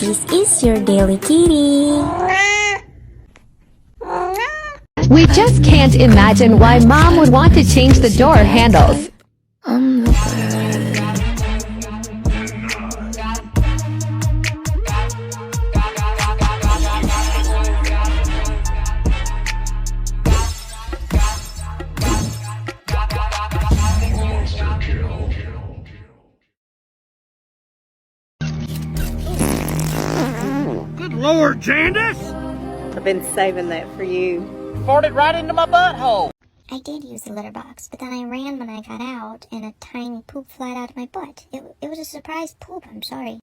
This is your daily kitty. We just can't imagine why Mom would want to change the door handles. I'm the Good Lord, Candace! I've been saving that for you. Farted right into my butthole. I did use the litter box, but then I ran when I got out, and a tiny poop flied out of my butt. It was a surprise poop, I'm sorry.